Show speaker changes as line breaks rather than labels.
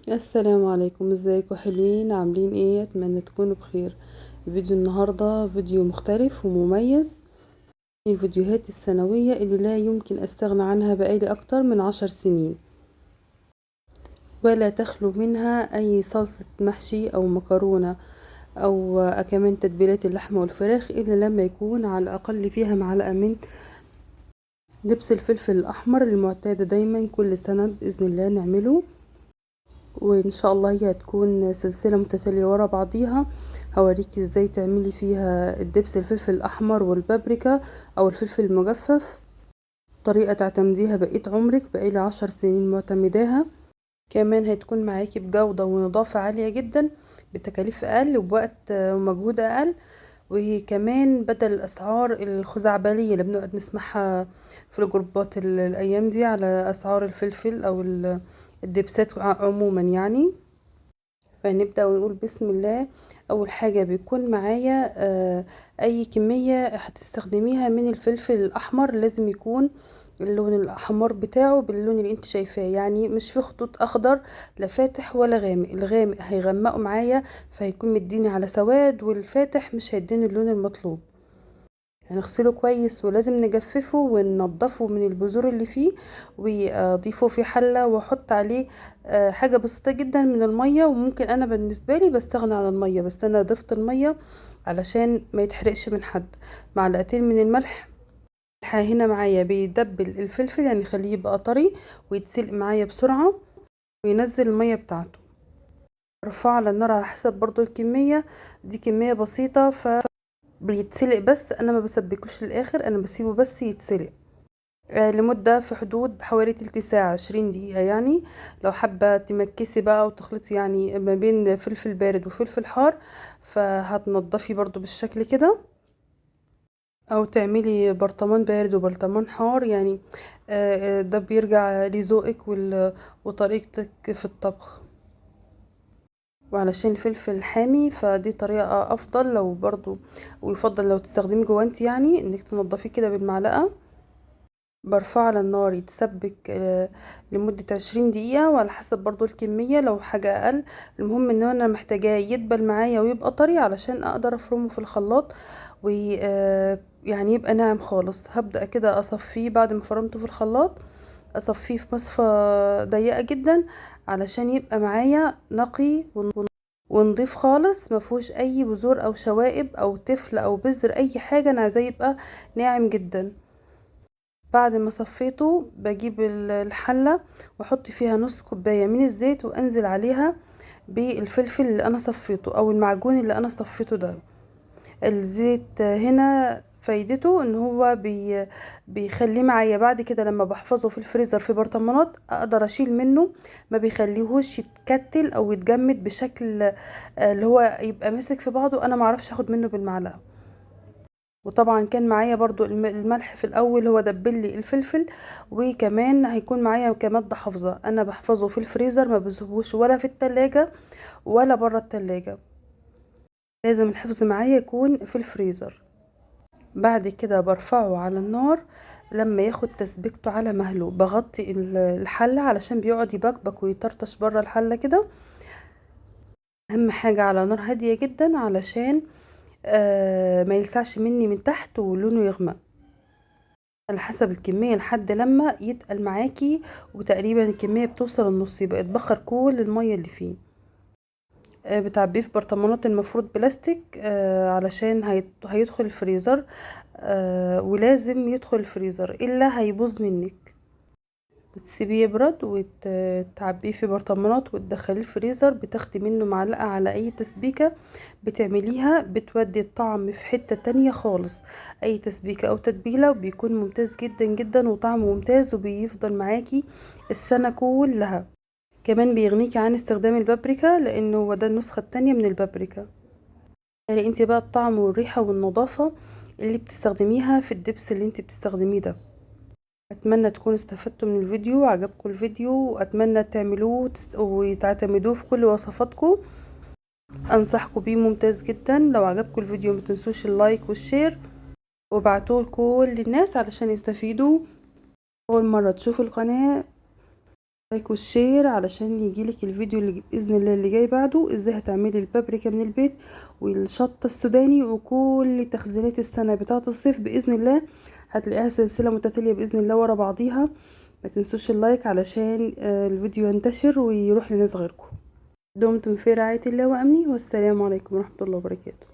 السلام عليكم، ازيكم؟ حلوين؟ عاملين ايه؟ اتمنى تكونوا بخير. فيديو النهاردة فيديو مختلف ومميز من الفيديوهات السنوية اللي لا يمكن استغنى عنها بقالي اكتر من 10 سنين، ولا تخلو منها اي صلصة محشي او مكرونة او كمان تتبيلات اللحمة والفراخ، الا لما يكون على الاقل فيها معلقة من دبس الفلفل الاحمر المعتاد دايما كل سنة باذن الله نعمله. وان شاء الله هي هتكون سلسلة متتالية ورا بعضيها. هوريكي ازاي تعملي فيها الدبس الفلفل الاحمر والبابريكا او الفلفل المجفف، طريقة تعتمديها بقية عمرك، بقالي 10 سنين معتمداها. كمان هتكون معاكي بجودة ونظافة عالية جدا، بتكاليف اقل وبوقت ومجهود اقل. وكمان بدل الاسعار الخزعبلية اللي بنقعد نسمعها في الجروبات الايام دي على اسعار الفلفل او الدبسات عموما يعني. فنبدأ ونقول بسم الله. اول حاجة بيكون معايا اي كمية هتستخدميها من الفلفل الاحمر لازم يكون اللون الاحمر بتاعه باللون اللي انت شايفاه، يعني مش في خطوط اخضر، لا فاتح ولا غامق. الغامق هيغمقه معايا فهيكون مديني على سواد، والفاتح مش هيديني اللون المطلوب. هنغسله كويس ولازم نجففه وننضفه من البذور اللي فيه، واضيفه في حلة واحط عليه حاجة بسيطة جدا من المية. وممكن انا بالنسبة لي بستغنى عن المية، بس انا ضفت المية علشان ما يتحرقش من حد. معلقتين من الملح. هنا معايا بيدبل الفلفل، يعني يخليه يبقى طري ويتسلق معايا بسرعة وينزل المية بتاعته. رفعه على النار على حسب برضو الكمية، دي كمية بسيطة بيتسلق، بس انا ما بسبكوش للاخر، انا بسيبه بس يتسلق لمدة في حدود حوالي تلت ساعة 20 دقيقة يعني. لو حابة تمكسي بقى وتخلطي يعني ما بين فلفل بارد وفلفل حار، فهتنضفي برضو بالشكل كده، او تعملي برطمان بارد وبرطمان حار يعني. ده بيرجع لذوقك وطريقتك في الطبخ. وعلشان الفلفل حامي فدي طريقة افضل، لو برضو ويفضل لو تستخدمي جوانتي يعني انك تنضفيه كده بالمعلقة. برفعه على النار يتسبك لمدة 20 دقيقة، وعلى حسب برضو الكمية لو حاجة اقل. المهم ان انا محتاجاه يدبل معايا ويبقى طري علشان اقدر افرمه في الخلاط، ويعني يبقى ناعم خالص. هبدأ كده اصفيه بعد ما فرمته في الخلاط، اصفيه في مصفى ضيقة جدا علشان يبقى معايا نقي ونضيف خالص، مفهوش اي بذور او شوائب او تفل او بذر اي حاجة. انا عايزاه يبقى ناعم جدا. بعد ما صفيته بجيب الحلة واحط فيها نص كوباية من الزيت، وانزل عليها بالفلفل اللي انا صفيته او المعجون اللي انا صفيته ده. الزيت هنا فايدته ان هو بيخليه معايا بعد كده لما بحفظه في الفريزر في برطمانات اقدر اشيل منه، ما بيخليهوش يتكتل او يتجمد بشكل اللي هو يبقى ماسك في بعضه، انا معرفش اخد منه بالمعلقة. وطبعا كان معايا برضو الملح في الاول هو دبل لي الفلفل، وكمان هيكون معايا كمادة حافظة. انا بحفظه في الفريزر، ما بسيبوش ولا في التلاجة ولا بره التلاجة، لازم الحفظ معايا يكون في الفريزر. بعد كده برفعه على النار لما ياخد تسبيكته على مهله، بغطي الحلة علشان بيقعد يبكبك ويطرطش بره الحلة كده. اهم حاجة على نار هادية جدا علشان ما يلسعش مني من تحت ولونه يغمق. على حسب الكمية لحد لما يتقل معاكي، وتقريبا الكمية بتوصل النص يبقى اتبخر كل المية اللي فيه. بتعبيه في برطمانات المفروض بلاستيك علشان هيدخل الفريزر. ولازم يدخل الفريزر الا هيبوظ منك. بتسيبيه يبرد وتعبيه في برطمانات وتدخليه الفريزر، بتاخدي منه معلقة على اي تسبيكة بتعمليها، بتودي الطعم في حتة تانية خالص. اي تسبيكة او تتبيلة بيكون ممتاز جدا جدا وطعمه ممتاز وبيفضل معاكي السنة كلها. كمان بيغنيكي عن استخدام البابريكا لانه هو ده النسخة التانية من البابريكا. يعني انت بقى الطعم والريحة والنظافة اللي بتستخدميها في الدبس اللي انت بتستخدميه ده. اتمنى تكونوا استفدتوا من الفيديو وعجبكم الفيديو، واتمنى تعملوه وتعتمدوه في كل وصفاتكم. انصحكم بيه ممتاز جدا. لو عجبكم الفيديو متنسوش اللايك والشير، وابعتوه لكل الناس علشان يستفيدوا. اول مرة تشوفوا القناة لايك والشير علشان يجيلك الفيديو اللي باذن الله اللي جاي بعده، ازاي هتعملي البابريكا من البيت والشطه السوداني وكل تخزينات السنه بتاعه الصيف باذن الله. هتلاقيها سلسله متتاليه باذن الله ورا بعضيها. ما تنسوش اللايك علشان الفيديو ينتشر ويروح لناس غيركم. دمتم في رعايه الله وامنه، والسلام عليكم ورحمه الله وبركاته.